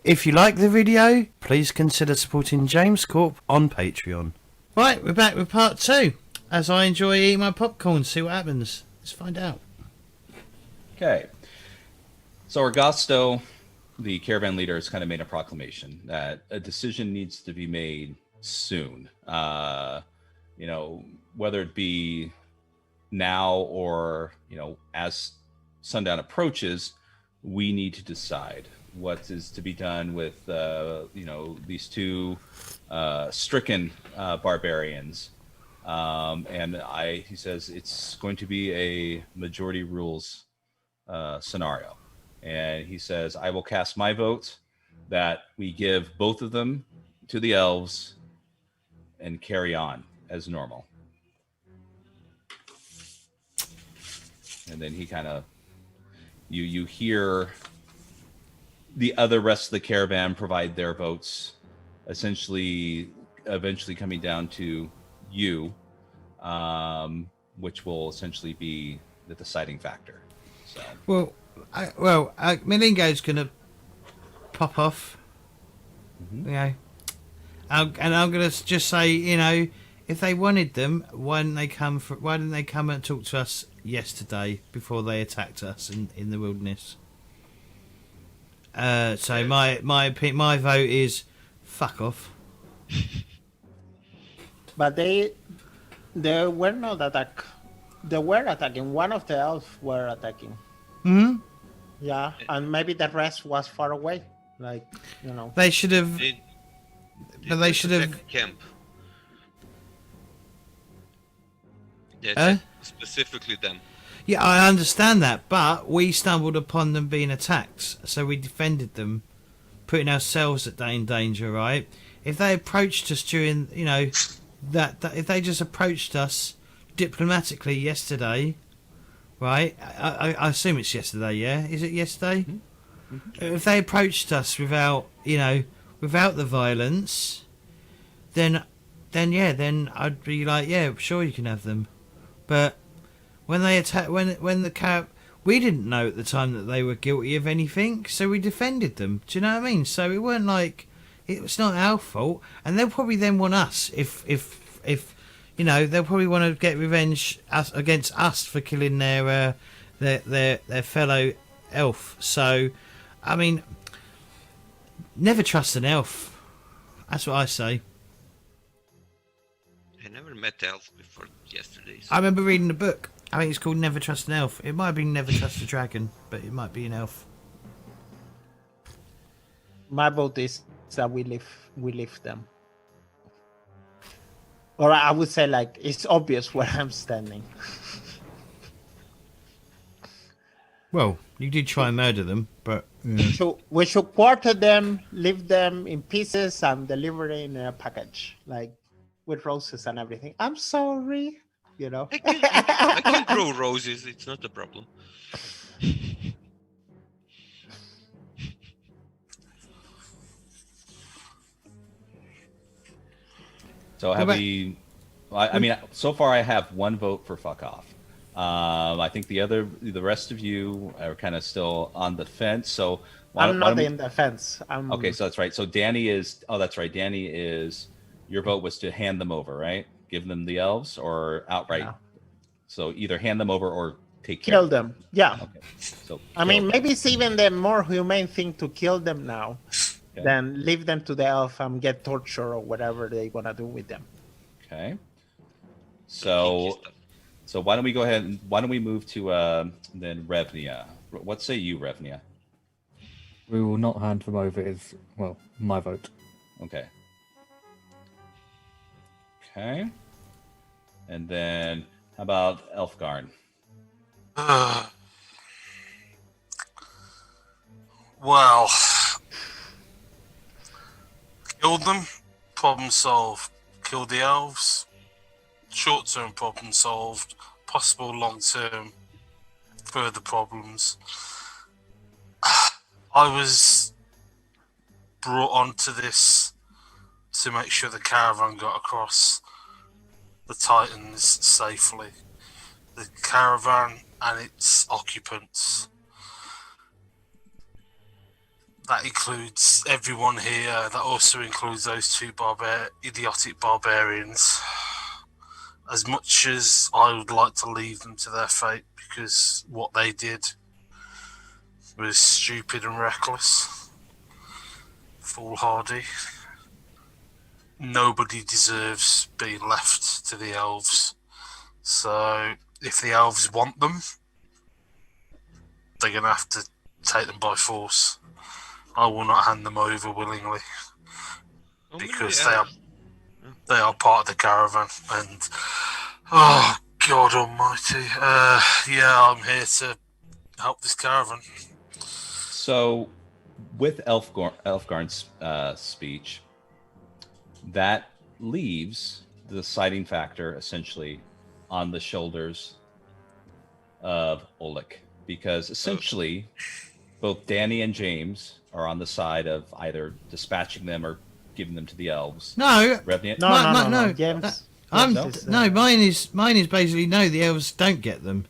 If you like the video, please consider supporting James Corp on Patreon. Right, we're back with part 2. As I enjoy eating my popcorn, see what happens. Let's find out. Okay. So Augusto, the caravan leader, has kind of made a proclamation that a decision needs to be made soon. Whether it be now or, as sundown approaches, we need to decide what is to be done with, these two stricken barbarians. He says it's going to be a majority rules scenario. And he says, I will cast my vote that we give both of them to the elves and carry on as normal. And then he kind of, you hear the other rest of the caravan provide their votes, eventually coming down to you, which will essentially be the deciding factor. So. Milingo's going to pop off. Mm-hmm. I'm going to just say, if they wanted them, why didn't they come and talk to us yesterday before they attacked us in the wilderness? So my vote is fuck off. But they were not attack. They were attacking. One of the elves were attacking. Hmm. Yeah, and maybe the rest was far away. They should have. They should have camp. Yeah, specifically them. Yeah, I understand that, but we stumbled upon them being attacked, so we defended them, putting ourselves in danger, right? If they approached us during, that if they just approached us diplomatically yesterday, right? I assume it's yesterday, yeah? Is it yesterday? Mm-hmm. If they approached us without the violence, then I'd be like, yeah, sure you can have them. But when they we didn't know at the time that they were guilty of anything, so we defended them. Do you know what I mean? So it weren't like it was not our fault, and they'll probably then want us if they'll probably want to get revenge against us for killing their fellow elf. So, I mean, never trust an elf. That's what I say. I never met elves before yesterday. So. I remember reading the book. I think it's called Never Trust an Elf. It might have been Never Trust a Dragon, but it might be an elf. My vote is that we leave them. Or I would say, it's obvious where I'm standing. Well, you did try and murder them, but... Yeah. We should quarter them, leave them in pieces, and deliver it in a package, with roses and everything. I'm sorry, I can grow roses, it's not a problem. So so far I have one vote for fuck off. I think the rest of you are kind of still on the fence. So I'm not in the fence. Okay, so that's right. So Danny is. Oh, that's right. Danny is. Your vote was to hand them over, right? Give them the elves, or outright. Yeah. So either hand them over or take care. Kill them. Yeah. Okay. So maybe it's even the more humane thing to kill them now, than leave them to the elf and get torture or whatever they wanna do with them. Okay. So why don't we go ahead and why don't we move to then Revnia? What say you, Revnia? We will not hand them over. Is my vote. Okay. Okay. And then how about Elfgarn? Well, killed them, problem solved. Killed the elves, short-term problem solved. Possible long-term further problems. I was brought onto this to make sure the caravan got across the Titans safely. The caravan and its occupants. That includes everyone here. That also includes those two idiotic barbarians. As much as I would like to leave them to their fate, because what they did was stupid and reckless, foolhardy. Nobody deserves being left to the elves. So if the elves want them, they're going to have to take them by force. I will not hand them over willingly, because they are part of the caravan. And oh God Almighty, yeah, I'm here to help this caravan. So, with Elfgarn's speech, that leaves the deciding factor essentially on the shoulders of Oleg, because essentially both Danny and James are on the side of either dispatching them or giving them to the elves. No, Revenant? No. James. Mine is basically no. The elves don't get them.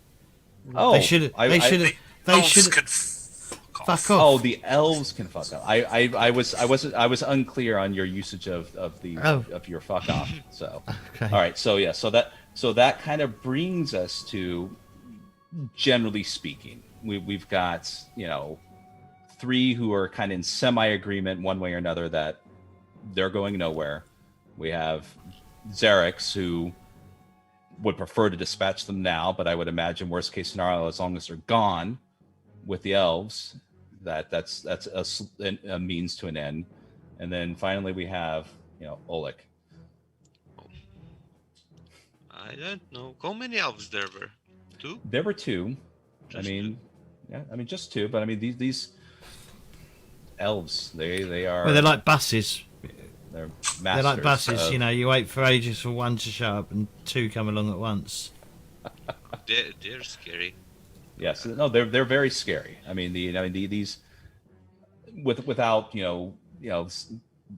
Oh, They should. They should. Fuck off. Oh, the elves can fuck off. I was unclear on your usage of your fuck off. So, Okay. all right. So yeah. So that kind of brings us to, generally speaking, we've got, three who are kind of in semi-agreement one way or another that they're going nowhere. We have Xerix, who would prefer to dispatch them now, but I would imagine worst case scenario, as long as they're gone with the elves, that's a means to an end. And then finally we have Oleg. I don't know. How many elves there were? 2? There were 2. Just Just 2. But I mean these elves, they are. Well, they're like buses. They're masters. They're like buses. You wait for ages for one to show up and 2 come along at once. They're scary. Yes, no, they're very scary. I mean, these without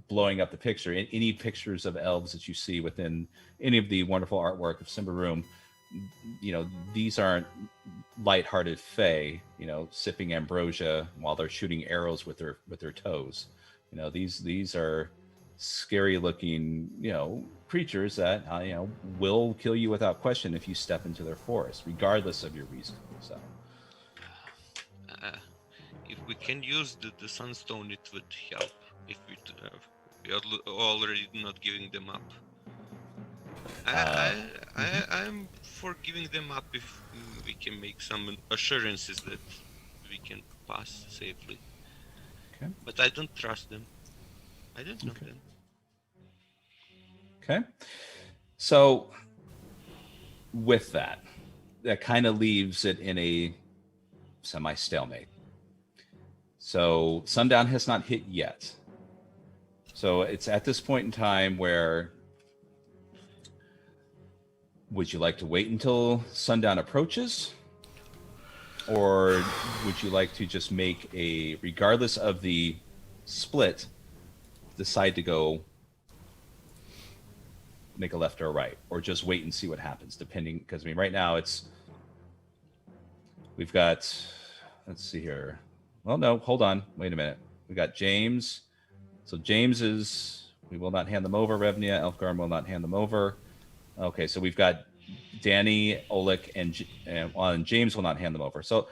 blowing up the picture. Any pictures of elves that you see within any of the wonderful artwork of Symbaroum, these aren't lighthearted fae, sipping ambrosia while they're shooting arrows with their toes. These are scary looking, creatures that will kill you without question if you step into their forest, regardless of your reason. So, if we can use the sunstone, it would help. If we are already not giving them up. I'm for giving them up if we can make some assurances that we can pass safely. Okay. But I don't trust them. I don't know them. Okay. So with that kind of leaves it in a semi-stalemate. So sundown has not hit yet. So it's at this point in time where, would you like to wait until sundown approaches? Or would you like to just make regardless of the split, decide to go make a left or a right, or just wait and see what happens, depending, because right now we've got, let's see here. Well, no, hold on, wait a minute. We got James. So James we will not hand them over. Revnia, Elfgarn will not hand them over. Okay, so we've got Danny, Oleg, and James will not hand them over. So,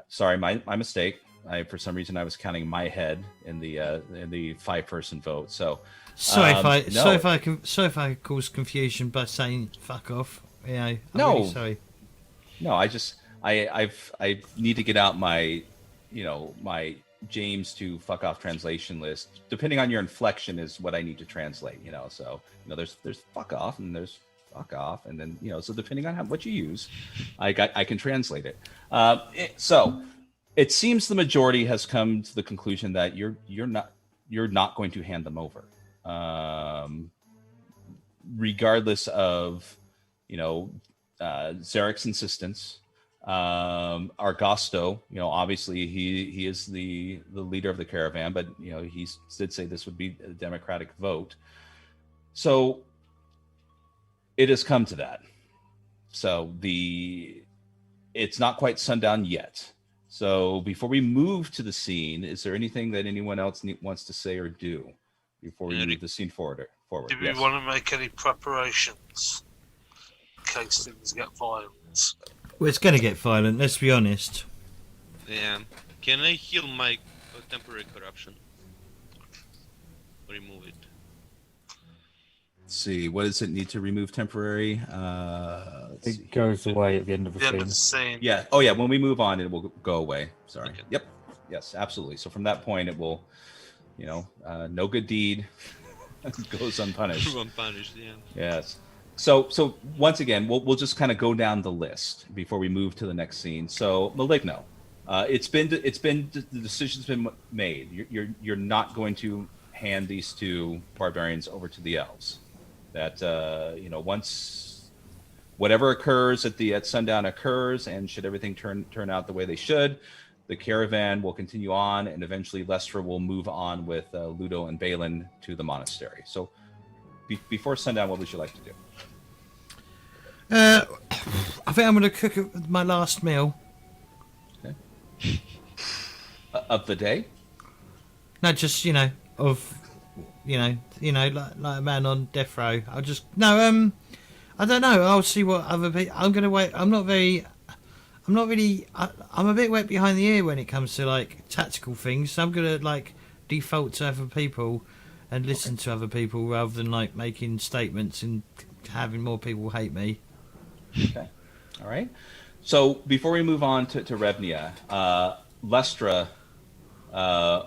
sorry, my mistake. For some reason I was counting my head in the 5-person vote. So sorry if I cause confusion by saying fuck off. I'm really sorry. No, I need to get out my my James to fuck off translation list. Depending on your inflection is what I need to translate. So there's fuck off and there's fuck off, and then so depending on what you use, I can translate it. So it seems the majority has come to the conclusion that you're not going to hand them over, regardless of Xerix's insistence. Argosto, obviously he is the leader of the caravan, but he did say this would be a democratic vote. So it has come to that. So it's not quite sundown yet. So before we move to the scene, is there anything that anyone else wants to say or do before we move the scene forward? Do we want to make any preparations in case things get violent? Well, it's going to get violent, let's be honest. Yeah. Can I heal my temporary corruption? Remove it. Let's see, what does it need to remove temporary? It goes away at the end of the scene. Scene. Yeah. Oh, yeah. When we move on, it will go away. Sorry. Okay. Yep. Yes, absolutely. So from that point, it will, no good deed goes unpunished. Unpunished, yeah. Yes. So once again, we'll just kind of go down the list before we move to the next scene. So Maligno, the decision's been made. You're not going to hand these two barbarians over to the elves. That once whatever occurs at sundown occurs, and should everything turn out the way they should, the caravan will continue on, and eventually Lestra will move on with Ludo and Balin to the monastery. So before sundown, what would you like to do? I think I'm going to cook my last meal. Okay. Of the day? No, just like a man on death row. I don't know. I'll see what other people. I'm gonna wait. I'm a bit wet behind the ear when it comes to like tactical things. So I'm gonna like default to other people and listen to other people rather than like making statements and having more people hate me. Okay. All right. So before we move on to Revnia, Lestra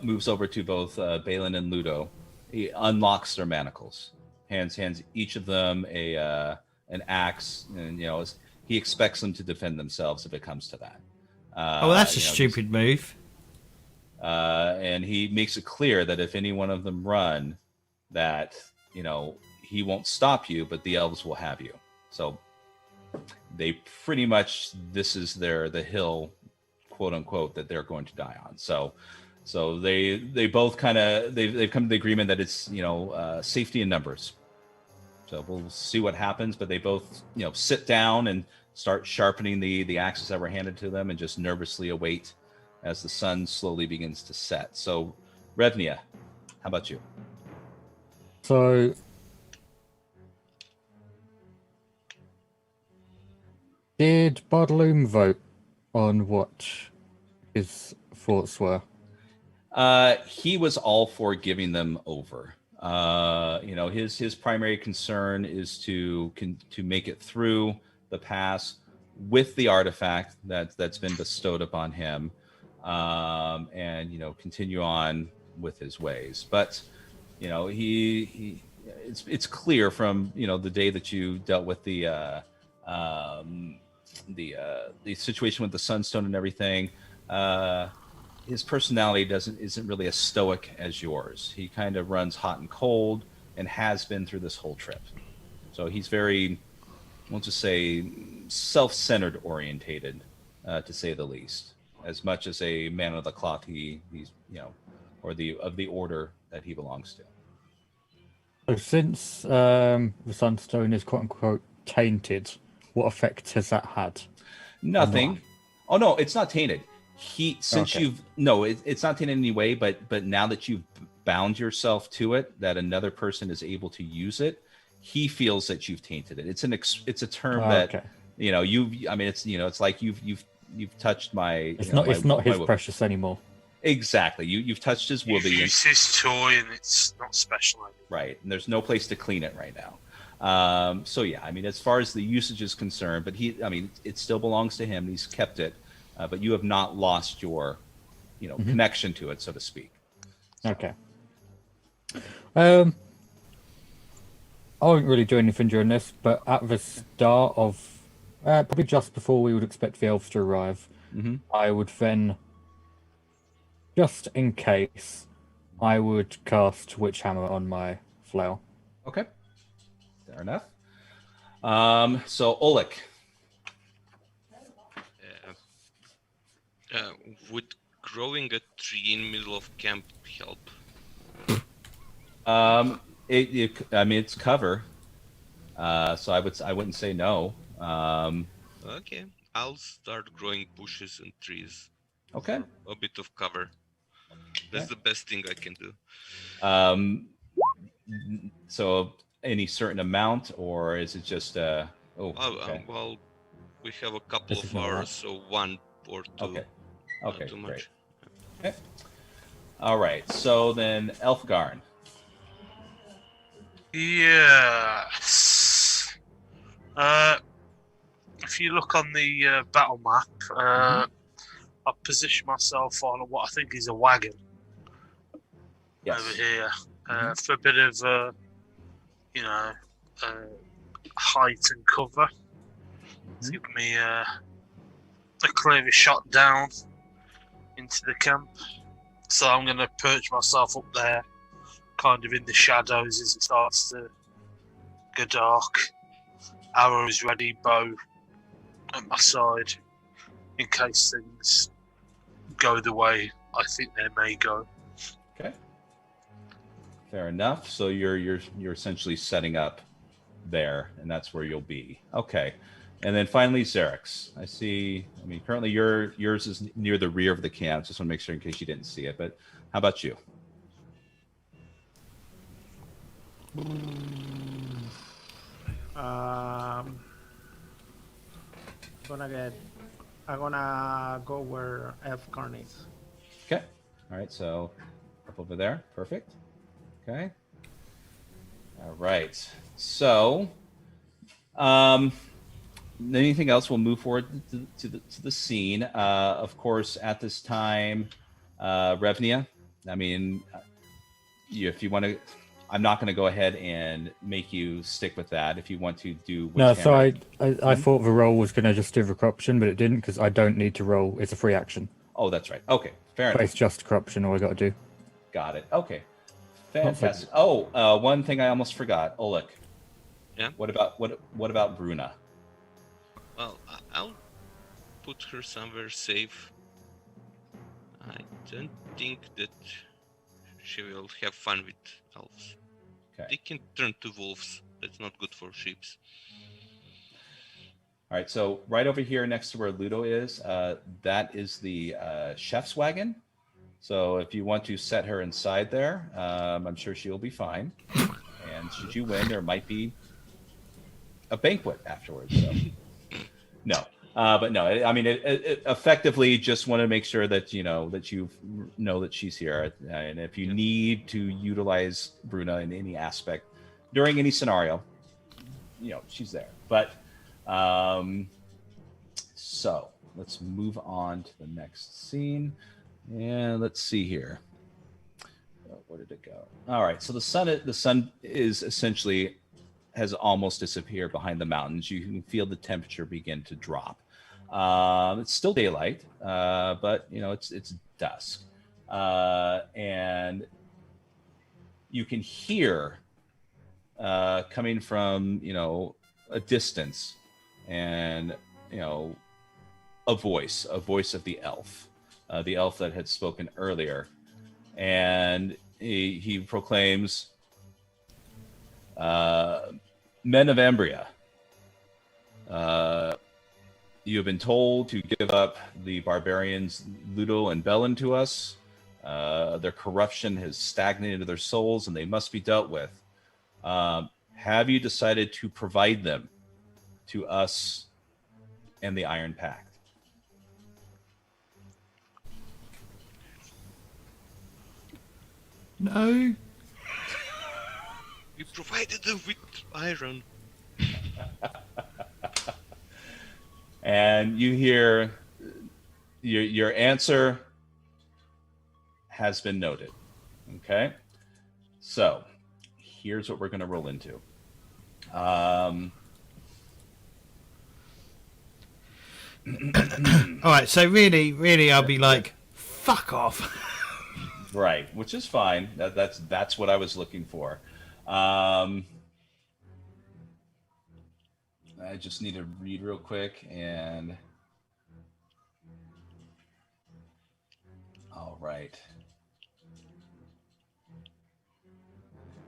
moves over to both Balin and Ludo. He unlocks their manacles, hands each of them an axe, and he expects them to defend themselves if it comes to that. That's a stupid move. And he makes it clear that if any one of them run, that he won't stop you, but the elves will have you. So they pretty much, this is the hill, quote unquote, that they're going to die on. So they both kind of they've come to the agreement that it's safety in numbers. So we'll see what happens, but they both sit down and start sharpening the axes that were handed to them, and just nervously await as the sun slowly begins to set. So Revnia, how about you? So did Bartolome vote on what his thoughts were? He was all for giving them over. His primary concern is to make it through the pass with the artifact that's been bestowed upon him, and continue on with his ways. But it's clear from the day that you dealt with the situation with the Sunstone and everything. His personality isn't really as stoic as yours. He kind of runs hot and cold, and has been through this whole trip. So he's very, we'll just say, self-centered orientated, to say the least. As much as a man of the cloth, he's or of the order that he belongs to. So since the Sunstone is quote unquote tainted, what effect has that had? Nothing. Oh no, it's not tainted. It's not tainted in any way, but now that you've bound yourself to it, that another person is able to use it, he feels that you've tainted it. It's a term that it's like you've touched my. It's not his precious anymore. Exactly. You've touched his You've wooby. used his toy, and it's not special anymore. Right, and there's no place to clean it right now. So yeah, as far as the usage is concerned, but it still belongs to him. He's kept it. But you have not lost your, connection to it, so to speak. So. Okay. I won't really do anything during this, but at the start of, probably just before we would expect the elves to arrive, I would then, just in case, I would cast Witch Hammer on my flail. Okay. Fair enough. So Oleg. Would growing a tree in middle of camp help? It's cover, so I wouldn't say no. Okay, I'll start growing bushes and trees. Okay. A bit of cover. That's the best thing I can do. So any certain amount, or is it just okay. Well, we have a couple This is of not hours, right. so 1 or 2. Okay. Not Okay, too great. much. Okay. All right. So then Elfgarn. Yes. If you look on the battle map, I position myself on what I think is a wagon Yes. over here for a bit of, height and cover to give me a clearer shot down into the camp. So I'm going to perch myself up there, kind of in the shadows as it starts to go dark. Arrows ready, bow at my side, in case things go the way I think they may go. Okay. Fair enough. So you're essentially setting up there, and that's where you'll be. Okay. And then finally, Xerix. I see. I mean, currently yours is near the rear of the camp. Just want to make sure in case you didn't see it. But how about you? I'm gonna go where Elfgarn is. Okay. All right. So up over there. Perfect. Okay. All right. So, anything else? We'll move forward to the scene. Of course, at this time, Revnia. I mean, if you want to, I'm not going to go ahead and make you stick with that. If you want to do, No, so I thought the roll was going to just do the corruption, but it didn't because I don't need to roll. It's a free action. Oh, that's right. Okay, fair But enough. it's just corruption. All I got to do. Got it. Okay, fantastic. Oh, one thing I almost forgot. Oleg. Yeah. What about Bruna? Well, I'll put her somewhere safe. I don't think that she will have fun with elves. Okay. They can turn to wolves. That's not good for sheep. All right, so right over here next to where Ludo is, that is the chef's wagon. So if you want to set her inside there, I'm sure she'll be fine. And should you win, there might be a banquet afterwards. So. No, but no, I mean, it effectively just want to make sure that you know that she's here, and if you need to utilize Bruna in any aspect during any scenario, she's there. But so let's move on to the next scene, and let's see here. Where did it go? All right, so the sun is essentially has almost disappeared behind the mountains. You can feel the temperature begin to drop. It's still daylight, but it's dusk, and you can hear coming from a distance, and a voice of the elf that had spoken earlier, and he proclaims. Men of Ambria, you have been told to give up the barbarians Ludo and Bellin to us. Their corruption has stagnated their souls, and they must be dealt with. Have you decided to provide them to us and the Iron Pact? No. We provided them with iron. And you hear your answer has been noted. Okay? So, here's what we're going to roll into. All right, so really, I'll be like, fuck off. Right, which is fine. That's what I was looking for. I just need to read real quick and. All right.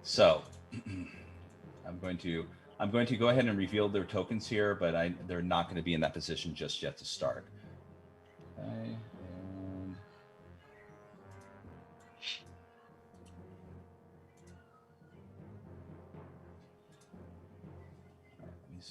So, I'm going to go ahead and reveal their tokens here, but they're not going to be in that position just yet to start. Okay.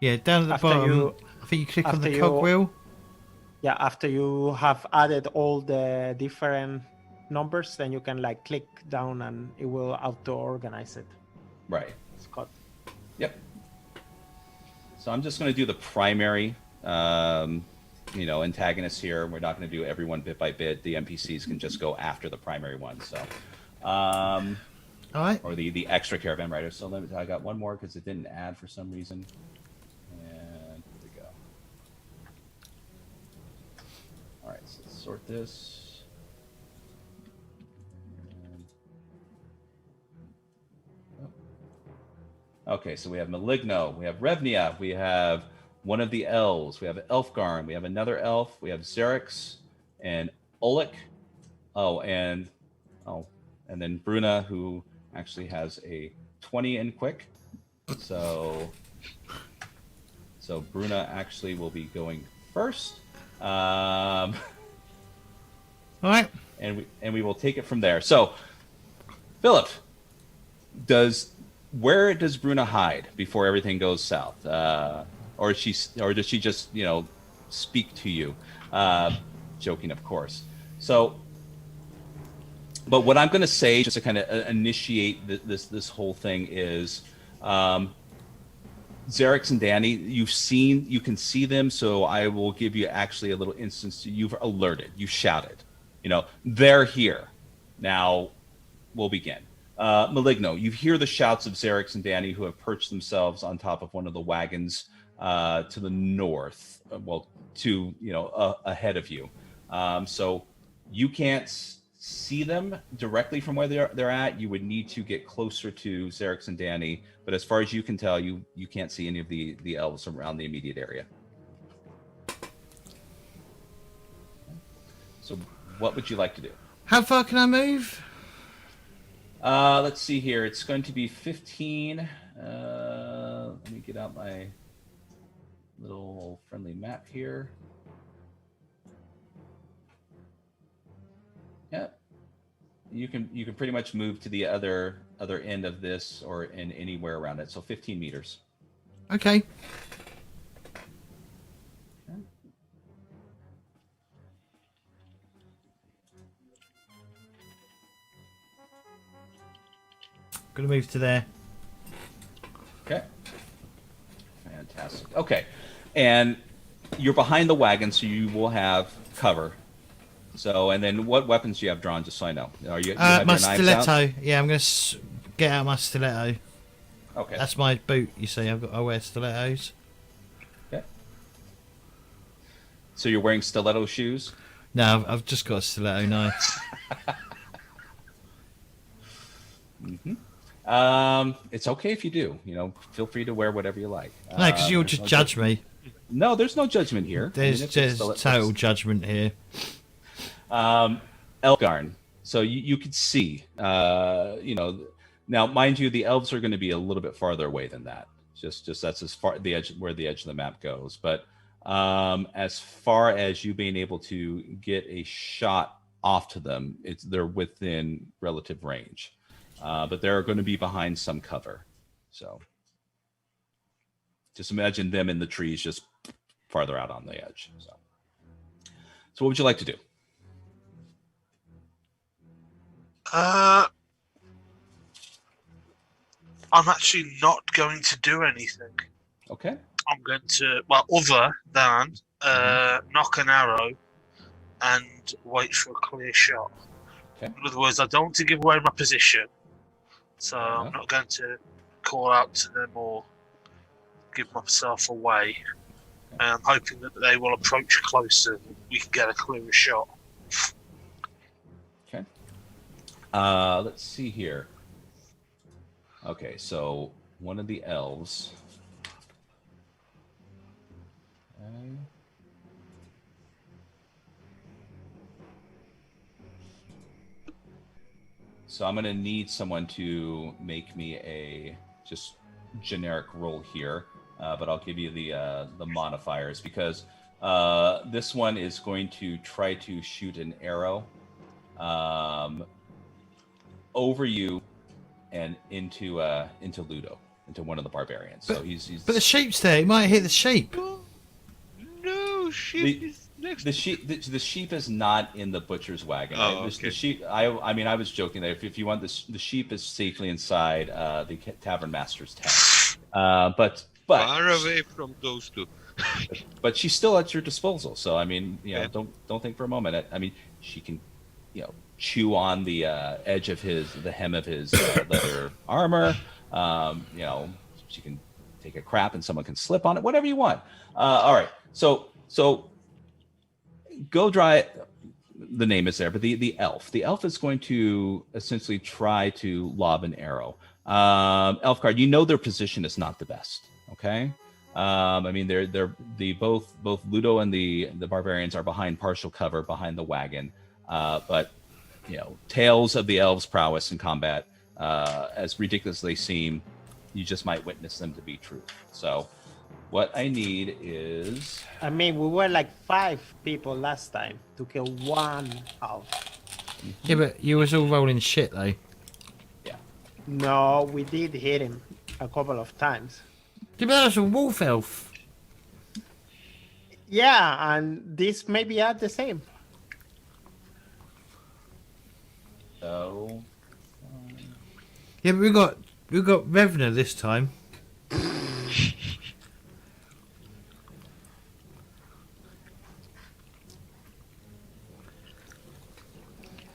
Yeah, down at the After bottom. you- I think you click on after the you- cogwheel. Yeah, after you have added all the different numbers, then you can like click down and it will auto-organize it. Right. Scott. Yep. So I'm just going to do the primary, antagonists here. We're not going to do everyone bit by bit. The NPCs can just go after the primary one. So, All right. or the extra caravan riders. So I got one more because it didn't add for some reason. And here we go. All right, so let's sort this. Okay, so we have Maligno, we have Revnia, we have one of the elves, we have Elfgarn, we have another elf, we have Xerix and Oleg. And then Bruna, who actually has a 20 in quick. So Bruna actually will be going first. All right. And we will take it from there. So, Philip, where does Bruna hide before everything goes south? Or does she just speak to you? Joking, of course. So, but what I'm going to say, just to kind of initiate this whole thing, is Xerix and Danny. You can see them. So I will give you actually a little instance. You've alerted. You shouted. They're here. Now, we'll begin. Maligno, you hear the shouts of Xerix and Danny, who have perched themselves on top of one of the wagons to the north, ahead of you. So you can't see them directly from where they're at. You would need to get closer to Xerix and Danny, but as far as you can tell, you can't see any of the elves around the immediate area. So what would you like to do? How far can I move? Let's see here. It's going to be 15. Let me get out my little friendly map here. Yeah. You can pretty much move to the other end of this or in anywhere around it. So 15 meters. Okay. Gonna move to there. Okay. Fantastic. Okay. And you're behind the wagon, so you will have cover. So, and then what weapons do you have drawn, just so I know? Are you have my your knives out? stiletto. Yeah, I'm gonna get out my stiletto. Okay. That's my boot. You see, I wear stilettos. Okay. So you're wearing stiletto shoes? No, I've just got a stiletto knife. Mm-hmm. It's okay if you do. Feel free to wear whatever you like. No, because you'll just judge me. No, there's no judgment here. There's total judgment here. Elfgarn. So you could see, now, mind you, the elves are going to be a little bit farther away than that. Just that's as far where the edge of the map goes. But as far as you being able to get a shot off to them, they're within relative range. But they're going to be behind some cover. So just imagine them in the trees just farther out on the edge. So what would you like to do? I'm actually not going to do anything. Okay. I'm going to, other than knock an arrow and wait for a clear shot. Okay. In other words, I don't want to give away my position. So I'm not going to call out to them or give myself away. And I'm hoping that they will approach closer and we can get a clearer shot. Okay. Let's see here. Okay, so one of the elves. Okay. So I'm going to need someone to make me a just generic roll here, but I'll give you the modifiers because this one is going to try to shoot an arrow over you and into Ludo. into one of the barbarians. So he's But the sheep's there. He might hit the sheep. No, sheep is next. the sheep is not in the butcher's wagon. Oh, The okay. sheep. I mean, I was joking that if you want the sheep is safely inside the tavern master's tent. But Far away from those two. but she's still at your disposal. So I mean, Yeah. don't think for a moment. I mean, she can, chew on the edge of the hem of his leather armor. She can take a crap and someone can slip on it. Whatever you want. All right. So go dry. The name is there, but the elf is going to essentially try to lob an arrow. Elfguard, their position is not the best. Okay. I mean, they're both Ludo and the barbarians are behind partial cover behind the wagon. But tales of the elves' prowess in combat, as ridiculous as they seem, you just might witness them to be true. So, what I need is. I mean, we were like 5 people last time to kill one elf. Yeah, but you was all rolling shit though. Yeah. No, we did hit him a couple of times. Yeah, but that was a wolf elf. Yeah, and this maybe are the same. So. Yeah, but we got Revner this time.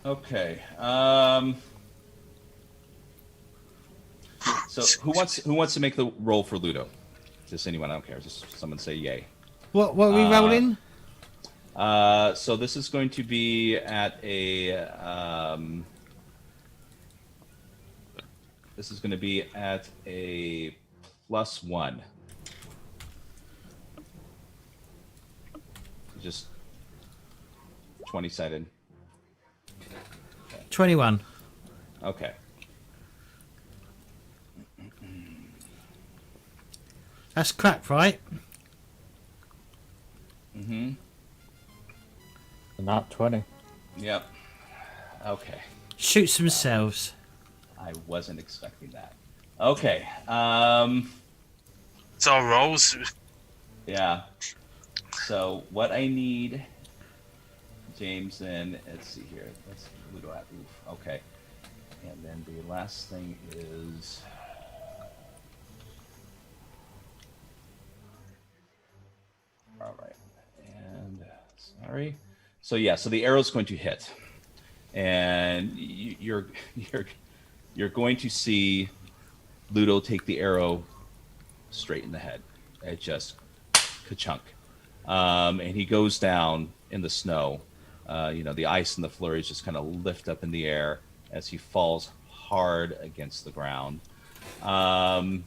Okay. So who wants to make the roll for Ludo? Just anyone? I don't care. Just someone say yay. What are we rolling? So this is going to be at a. This is going to be at a +1. Just 20-sided. 21. Okay. That's crap, right? Mm-hmm. Not 20. Yep. Okay. Shoot some cells. I wasn't expecting that. Okay. It's our rolls. Yeah. So what I need, James, and let's see here. Let's Ludo at roof. Okay. And then the last thing is. All right. And sorry. So yeah. So the arrow's going to hit, and you're going to see Ludo take the arrow straight in the head. It just ka-chunk. And he goes down in the snow. The ice and the flurries just kind of lift up in the air as he falls hard against the ground. And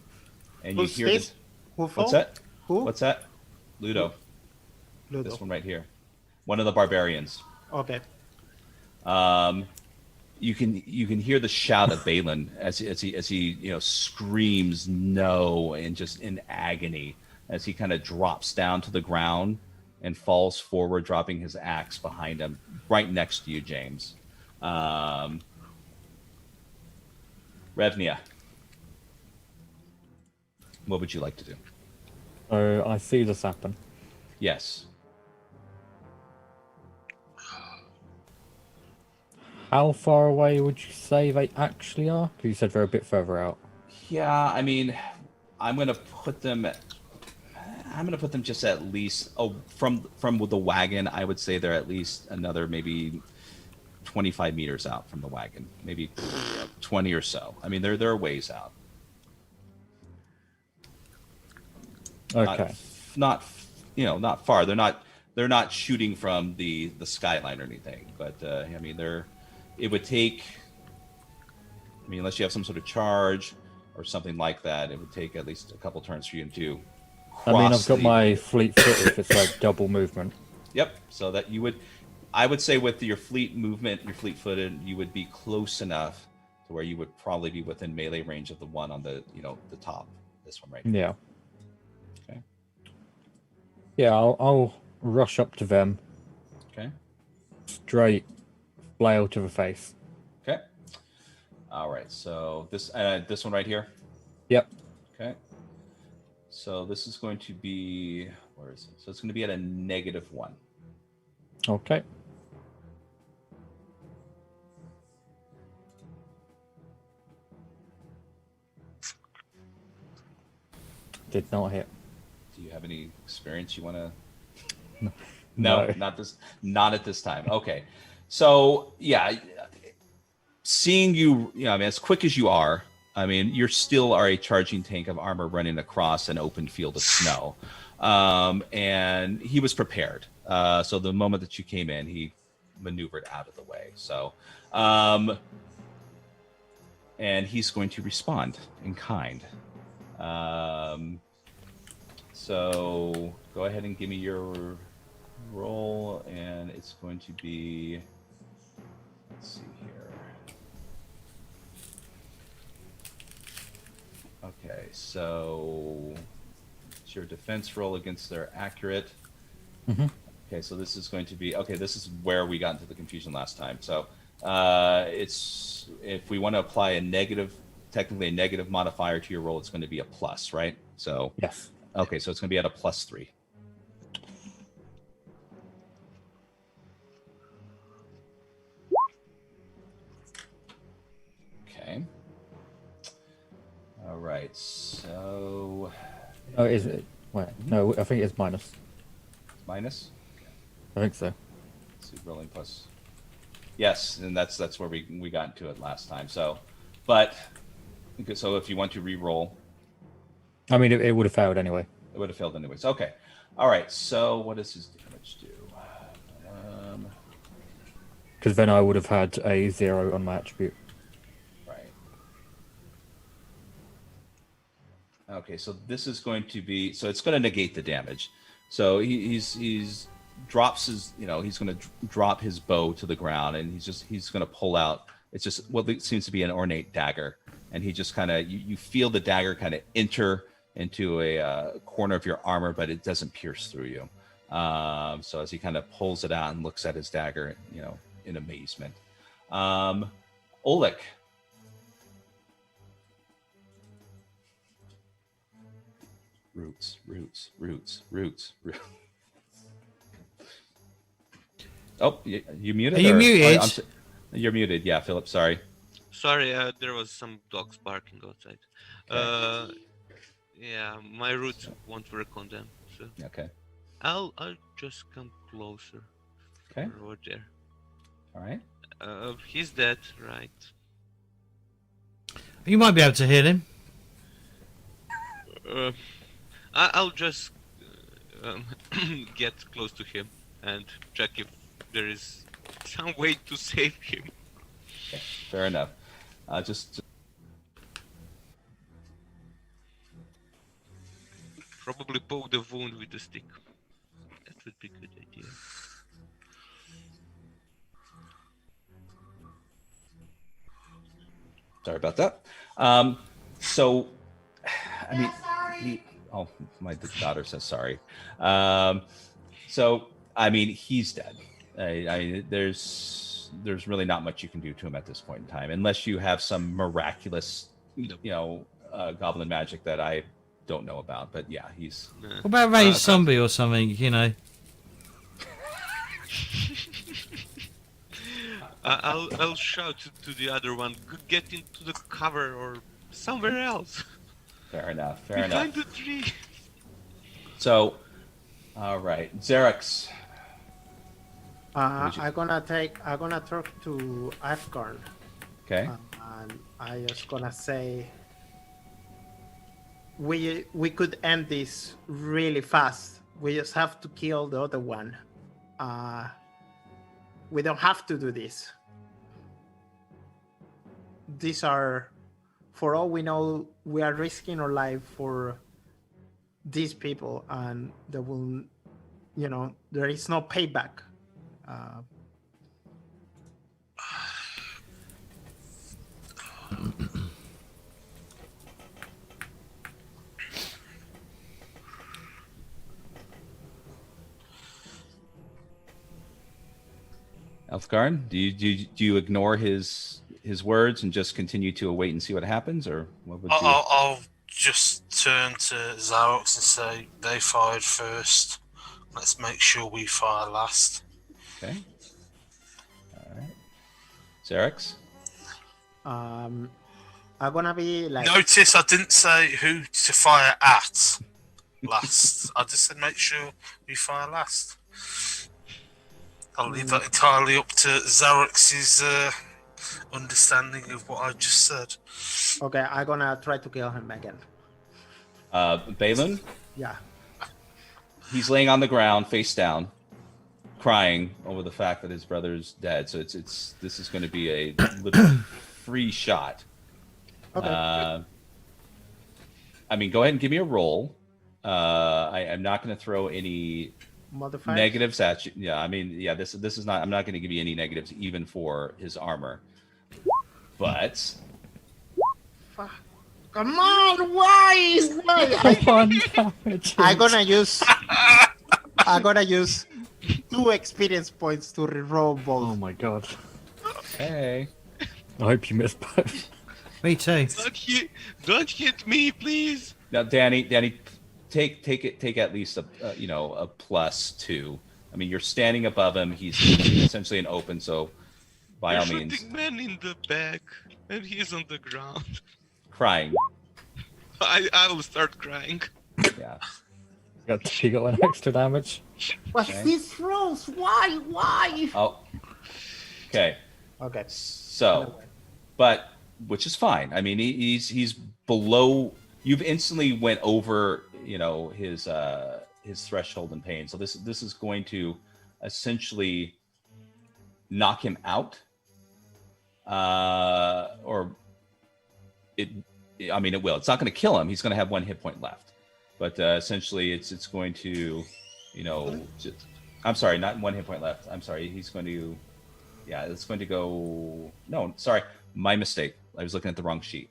Who's you hear this? Who What's fall? that? Who? What's that? Ludo. Ludo. This one right here. One of the barbarians. Okay. You can hear the shout of Balin as he screams no and just in agony as he kind of drops down to the ground and falls forward, dropping his axe behind him, right next to you, James. Revnia, what would you like to do? So I see this happen. Yes. How far away would you say they actually are? 'Cause you said they're a bit further out. Yeah, I mean, I'm gonna put them just at least. Oh, from the wagon, I would say they're at least another maybe 25 meters out from the wagon, maybe 20 or so. I mean, they're a ways out. Okay. Not far. They're not shooting from the skyline or anything. But I mean, it would take. I mean, unless you have some sort of charge or something like that, it would take at least a couple turns for you to. I mean, I've got my fleet foot if it's like double movement. Yep. So that I would say with your fleet movement, your fleet footed, you would be close enough to where you would probably be within melee range of the one on the the top. This one right here. Yeah. Okay. Yeah, I'll rush up to them. Okay. Straight flail to the face. Okay. All right. So this one right here. Yep. Okay. So this is going to be, where is it? So it's going to be at a -1. Okay. Did not hit. Do you have any experience you want to? No. No, not at this time. Okay. So yeah, seeing you, I mean, as quick as you are, I mean, you're still a charging tank of armor running across an open field of snow. And he was prepared. So the moment that you came in, he maneuvered out of the way. So, and he's going to respond in kind. So go ahead and give me your roll, and it's going to be, let's see here. Okay, so it's your defense roll against their accurate. Mm-hmm. Okay, so this is going to be, okay, this is where we got into the confusion last time. So it's, if we want to apply a negative, technically a negative modifier to your roll, it's going to be a plus, right? So Yes. okay, so it's going to be at a +3. Okay. All right, so Oh, is it? Wait, no, I think it's minus. minus. I think so. Let's see, rolling plus. Yes, and that's where we got into it last time. So, but okay, so if you want to re-roll, I mean, it would have failed anyway. it would have failed anyways. Okay. All right. So what does his damage do? Because then I would have had a 0 on my attribute. Right. Okay. So this is going to be, so it's going to negate the damage. So he's drops his, he's going to drop his bow to the ground, and he's going to pull out. It's just what seems to be an ornate dagger, and he just kind of, you feel the dagger kind of enter into a corner of your armor, but it doesn't pierce through you. So as he kind of pulls it out and looks at his dagger, in amazement. Oleg. Roots. Oh, you muted? Are you muted? You're muted. Yeah, Philip, sorry. Sorry, there was some dogs barking outside. Okay. Yeah, my roots won't work on them, so Okay. I'll just come closer. Okay. Over there. All right. He's dead, right? You might be able to hear him. I'll just get close to him and check if there is some way to save him. Okay. Fair enough. Just Probably poke the wound with a stick. That would be a good idea. sorry about that. So, I mean, my daughter says sorry. So, I mean, he's dead. There's really not much you can do to him at this point in time, unless you have some miraculous, goblin magic that I don't know about. But yeah, he's. What about raised zombie or something? I'll shout to the other one, get into the cover or somewhere else. Fair enough. Behind the tree. So, all right, Xerix. I'm gonna talk to Afghan. Okay. And I just gonna say we could end this really fast. We just have to kill the other one. We don't have to do this. These are, for all we know, we are risking our life for these people, and there will, there is no payback. Elfgarn, do you ignore his words and just continue to await and see what happens, or what would you? I'll just turn to Xerox and say, they fired first. Let's make sure we fire last. Okay. All right. Xerix? I'm gonna be like. Notice I didn't say who to fire at last. I just said make sure we fire last. I'll leave that entirely up to Xerox's understanding of what I just said. Okay, I'm gonna try to kill him again. Balin? Yeah. He's laying on the ground, face down, crying over the fact that his brother's dead. So this is going to be a little free shot. Okay. I mean, go ahead and give me a roll. I'm not going to throw any Modifiers? negatives at you. Yeah, I mean, yeah, this is not. I'm not going to give you any negatives even for his armor. But Come on, why? One damage. I'm gonna use 2 experience points to reroll both. Oh my god. hey, I hope you missed both. Me too. Don't hit me, please. now Danny, take at least a +2. I mean, you're standing above him. He's essentially an open, so by You're all shooting means, man in the back, and he's on the ground. crying. I will start crying. Yeah. She got 1 extra damage. What's Okay. these rolls? Why? Oh. Okay. Okay. So, but which is fine. I mean, he's below. You've instantly went over, his threshold in pain. So this is going to essentially knock him out, or it. I mean, it will. It's not going to kill him. He's going to have 1 hit point left, but essentially, it's going to, I'm sorry, not 1 hit point left. I'm sorry. He's going to. Yeah, it's going to go. No, sorry, my mistake. I was looking at the wrong sheet.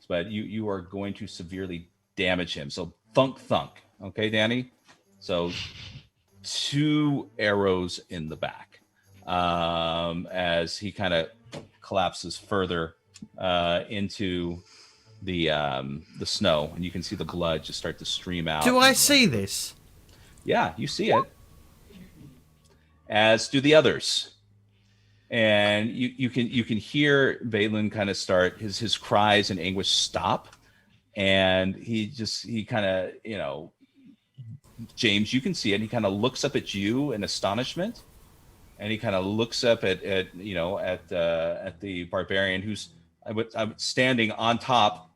But you are going to severely damage him. So thunk. Okay, Danny. So 2 arrows in the back, as he kind of collapses further into the snow, and you can see the blood just start to stream out. Do I see this? Yeah, you see it. As do the others. And you can hear Balin kind of start his cries and anguish stop, and he kind of James, you can see it. He kind of looks up at you in astonishment, and he kind of looks up at the barbarian who's standing on top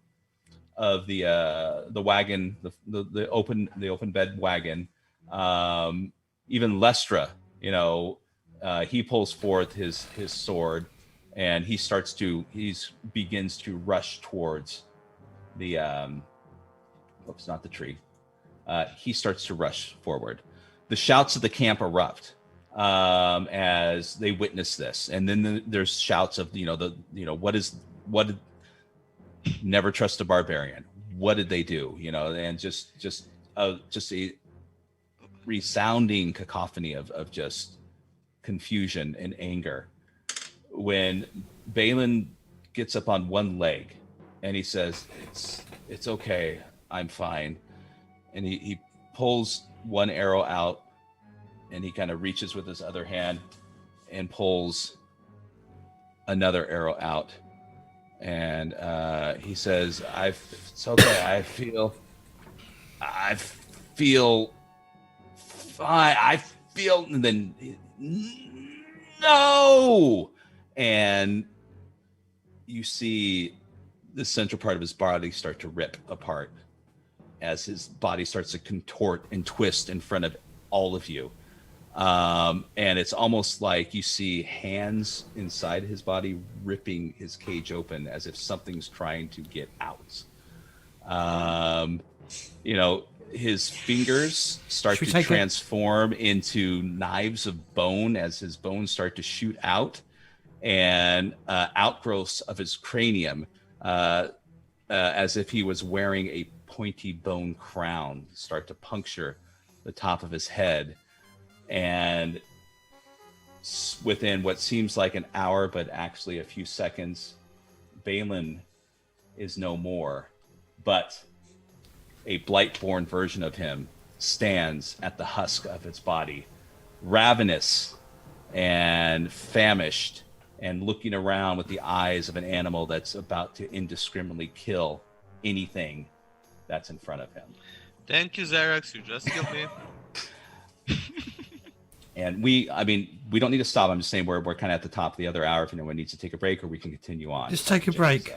of the wagon, the open bed wagon. Even Lestra, he pulls forth his sword, and he begins to rush towards the not the tree. He starts to rush forward. The shouts of the camp erupt as they witness this, and then there's shouts of what did never trust a barbarian. What did they do? And just a resounding cacophony of just confusion and anger. When Balin gets up on one leg and he says, it's okay, I'm fine, and he pulls one arrow out, and he kind of reaches with his other hand and pulls another arrow out, and he says, it's okay, I feel fine, and then no, and you see the central part of his body start to rip apart as his body starts to contort and twist in front of all of you. And it's almost like you see hands inside his body ripping his cage open as if something's trying to get out. His fingers start to transform into knives of bone as his bones start to shoot out, and outgrowths of his cranium, as if he was wearing a pointy bone crown, start to puncture the top of his head. And within what seems like an hour, but actually a few seconds, Balin is no more. But a Blightborn version of him stands at the husk of its body, ravenous and famished, and looking around with the eyes of an animal that's about to indiscriminately kill anything that's in front of him. Thank you, Xerax. You just killed me. And we don't need to stop. I'm just saying we're kind of at the top of the other hour. If anyone needs to take a break, or we can continue on. Just take a break.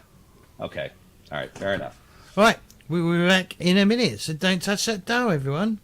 Okay. All right. Fair enough. Right. We will be back in a minute, so don't touch that dial, everyone.